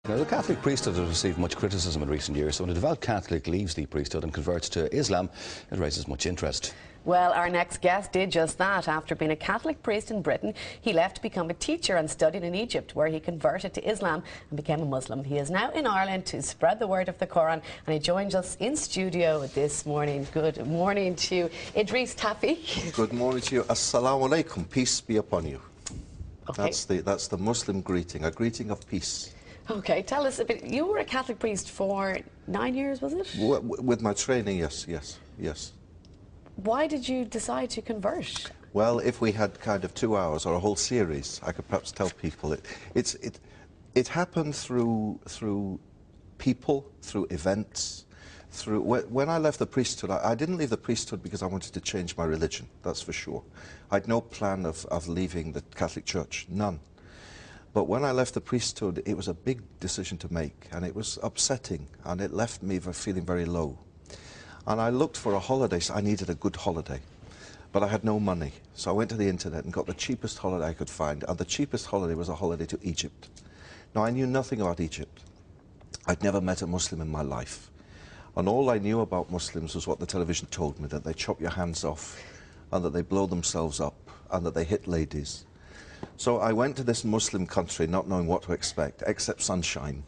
Now, the Catholic priesthood has received much criticism in recent years, so when a devout Catholic leaves the priesthood and converts to Islam, it raises much interest. Well, our next guest did just that. After being a Catholic priest in Britain, he left to become a teacher and studied in Egypt, where he converted to Islam and became a Muslim. He is now in Ireland to spread the word of the Quran, and he joins us in studio this morning. Good morning to Idris Tafi. Good morning to you. Assalamu alaikum. Peace be upon you. Okay. That's the Muslim greeting, a greeting of peace. Okay, tell us a bit. You were a Catholic priest for 9 years, was it? With my training, yes. Why did you decide to convert? Well, if we had kind of 2 hours or a whole series, I could perhaps tell people it happened through people, through events, when I left the priesthood. I didn't leave the priesthood because I wanted to change my religion. That's for sure. I had no plan of leaving the Catholic Church, none. But when I left the priesthood, it was a big decision to make, and it was upsetting, and it left me feeling very low. And I looked for a holiday, so I needed a good holiday. But I had no money, so I went to the internet and got the cheapest holiday I could find, and the cheapest holiday was a holiday to Egypt. Now, I knew nothing about Egypt. I'd never met a Muslim in my life. And all I knew about Muslims was what the television told me, that they chop your hands off, and that they blow themselves up, and that they hit ladies. So I went to this Muslim country not knowing what to expect, except sunshine.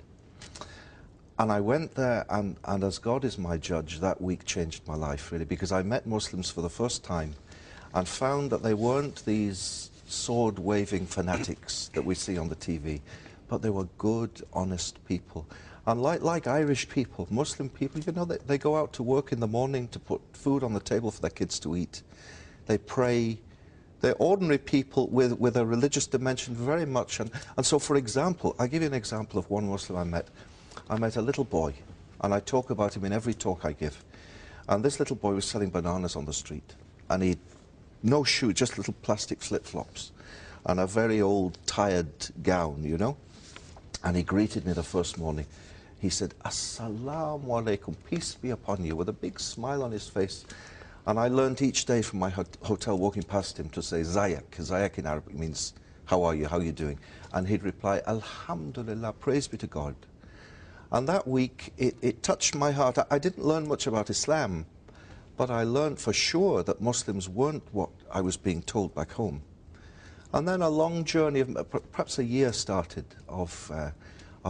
And I went there, and as God is my judge, that week changed my life, really, because I met Muslims for the first time and found that they weren't these sword-waving fanatics that we see on the TV, but they were good, honest people. And like Irish people, Muslim people, you know, they go out to work in the morning to put food on the table for their kids to eat. They pray. They're ordinary people with a religious dimension very much. And so, for example, I'll give you an example of one Muslim I met. I met a little boy, and I talk about him in every talk I give. And this little boy was selling bananas on the street. And he'd no shoe, just little plastic flip-flops, and a very old, tired gown, you know. And he greeted me the first morning. He said, Assalamu alaikum, peace be upon you, with a big smile on his face. And I learned each day from my hotel, walking past him, to say Zayak. Zayak in Arabic means, how are you, how are you doing? And he'd reply, Alhamdulillah, praise be to God. And that week, it touched my heart. I didn't learn much about Islam, but I learned for sure that Muslims weren't what I was being told back home. And then a long journey, of perhaps a year started, of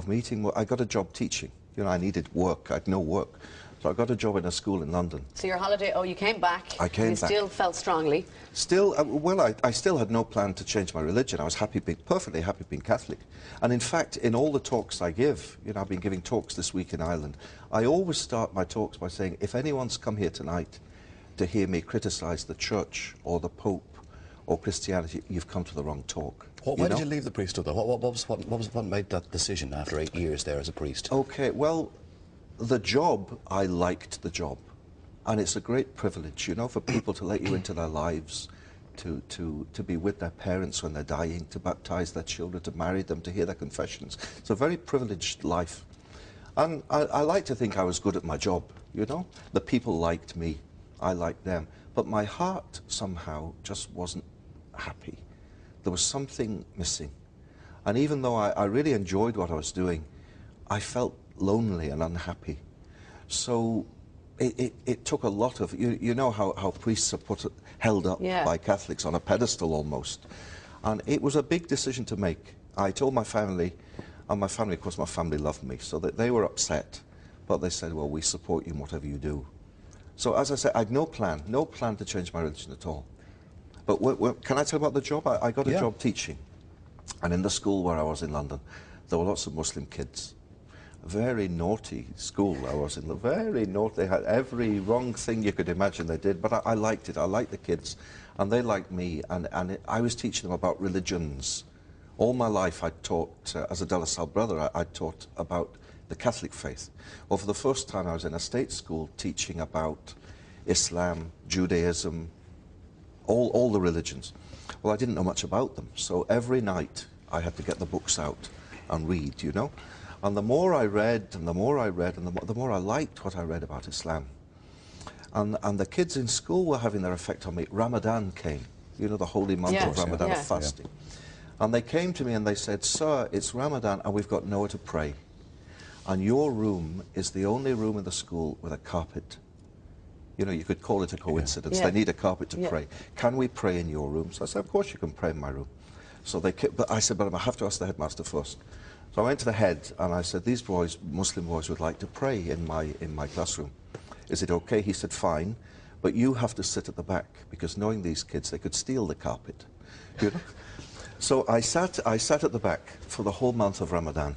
meeting. I got a job teaching. You know, I needed work. I had no work. So I got a job in a school in London. So your holiday, you came back. I came back. You still felt strongly? Still, I still had no plan to change my religion. I was perfectly happy being Catholic. And in fact, in all the talks I give, you know, I've been giving talks this week in Ireland, I always start my talks by saying, if anyone's come here tonight to hear me criticise the Church or the Pope or Christianity, you've come to the wrong talk. Why did you leave the priesthood, though? What made that decision after 8 years there as a priest? Okay, well, the job, I liked the job. And it's a great privilege, you know, for people to let you into their lives, to be with their parents when they're dying, to baptise their children, to marry them, to hear their confessions. It's a very privileged life. And I like to think I was good at my job, you know. The people liked me, I liked them. But my heart somehow just wasn't happy. There was something missing. And even though I really enjoyed what I was doing, I felt lonely and unhappy. So it took a lot of, you know how priests are held up by Catholics on a pedestal almost. And it was a big decision to make. I told my family, and my family, of course, my family loved me, so that they were upset. But they said, well, we support you in whatever you do. So as I said, I had no plan to change my religion at all. But can I tell you about the job? I got a job teaching. And in the school where I was in London, there were lots of Muslim kids. Very naughty school I was in, very naughty. They had every wrong thing you could imagine they did, but I liked it. I liked the kids, and they liked me, and I was teaching them about religions. All my life I taught, as a darsono brother, I taught about the Catholic faith. Well, for the first time I was in a state school teaching about Islam, Judaism, all the religions. Well, I didn't know much about them, so every night I had to get the books out and read, you know. And the more I read, and the more I read, and the more I liked what I read about Islam. And the kids in school were having their effect on me. Ramadan came, you know, the holy month of Ramadan, of fasting. And they came to me and they said, sir, it's Ramadan and we've got nowhere to pray. and your room is the only room in the school with a carpet. You know, you could call it a coincidence. Yeah. They need a carpet to Yeah. pray. Can we pray in your room? So I said, of course you can pray in my room. So but I said, but I have to ask the headmaster first. So I went to the head and I said, these boys, Muslim boys, would like to pray in my classroom. Is it okay? He said, fine, but you have to sit at the back, because knowing these kids, they could steal the carpet. You know? So I sat at the back for the whole month of Ramadan.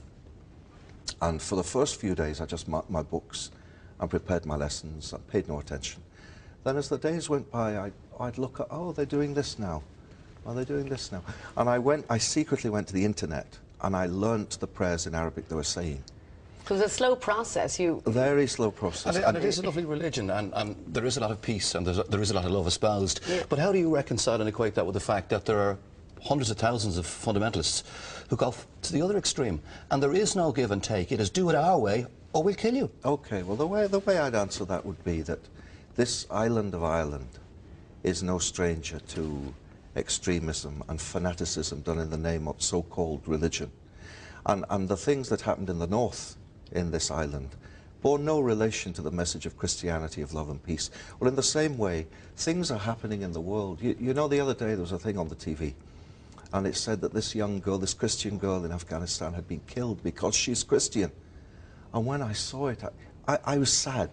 And for the first few days, I just marked my books and prepared my lessons and paid no attention. Then as the days went by, I'd look at, oh, they're doing this now. Oh, they're doing this now. And I secretly went to the internet and I learnt the prayers in Arabic they were saying. It was a slow process. A very slow process. And it is a lovely religion, and there is a lot of peace, and there is a lot of love espoused. Yeah. But how do you reconcile and equate that with the fact that there are hundreds of thousands of fundamentalists who go to the other extreme, and there is no give and take? It is do it our way or we'll kill you. Okay, well, the way I'd answer that would be that this island of Ireland is no stranger to extremism and fanaticism done in the name of so-called religion. And the things that happened in the north in this island bore no relation to the message of Christianity, of love and peace. Well, in the same way, things are happening in the world. You know, the other day there was a thing on the TV, and it said that this young girl, this Christian girl in Afghanistan, had been killed because she's Christian. And when I saw it, I was sad.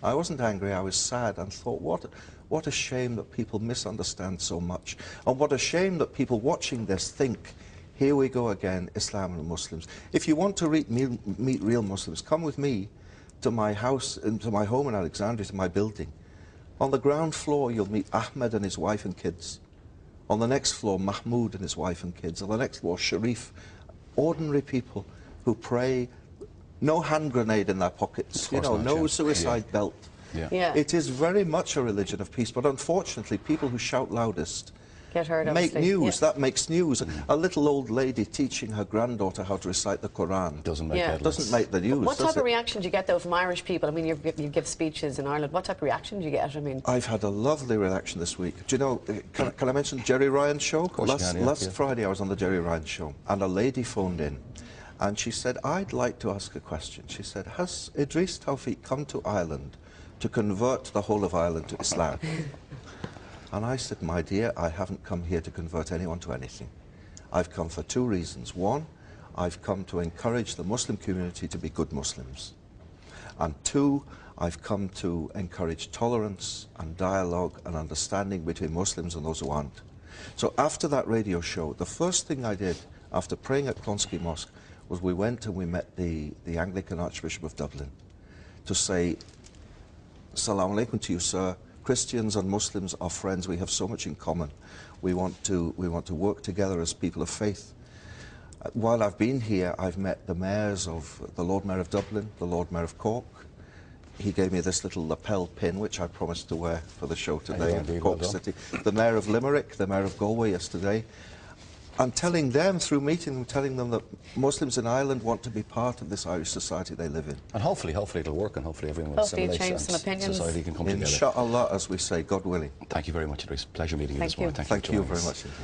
I wasn't angry, I was sad, and thought, what a shame that people misunderstand so much. And what a shame that people watching this think, here we go again, Islam and Muslims. If you want to meet real Muslims, come with me to my house, to my home in Alexandria, to my building. On the ground floor, you'll meet Ahmed and his wife and kids. On the next floor, Mahmoud and his wife and kids. On the next floor, Sharif. Ordinary people who pray, no hand grenade in their pockets, you know, no suicide belt. Yeah. It is very much a religion of peace, but unfortunately, people who shout loudest get hurt, make news. Yeah. That makes news. A little old lady teaching her granddaughter how to recite the Quran doesn't make headlines. Doesn't make the news. What type of reaction do you get, though, from Irish people? I mean, you give speeches in Ireland. What type of reaction do you get? I mean, I've had a lovely reaction this week. Do you know, can I mention Jerry Ryan's show? Last Friday I was on the Jerry Ryan show, and a lady phoned in, and she said, I'd like to ask a question. She said, has Idris Tawfiq come to Ireland to convert the whole of Ireland to Islam? And I said, my dear, I haven't come here to convert anyone to anything. I've come for two reasons. One, I've come to encourage the Muslim community to be good Muslims. And two, I've come to encourage tolerance and dialogue and understanding between Muslims and those who aren't. So after that radio show, the first thing I did after praying at Clonskeagh Mosque was we went and we met the Anglican Archbishop of Dublin to say, Assalamu alaikum to you, sir. Christians and Muslims are friends. We have so much in common. We want to work together as people of faith. While I've been here, I've met the mayors of the Lord Mayor of Dublin, the Lord Mayor of Cork. He gave me this little lapel pin, which I promised to wear for the show today in Cork City. The Mayor of Limerick, the Mayor of Galway yesterday. And telling them, through meeting them, telling them that Muslims in Ireland want to be part of this Irish society they live in. And hopefully it'll work, and hopefully everyone will assimilate, change some and opinions. society can come together. Inshallah, as we say, God willing. Thank you very much, Idris. Pleasure meeting you this morning. Thank you very much indeed.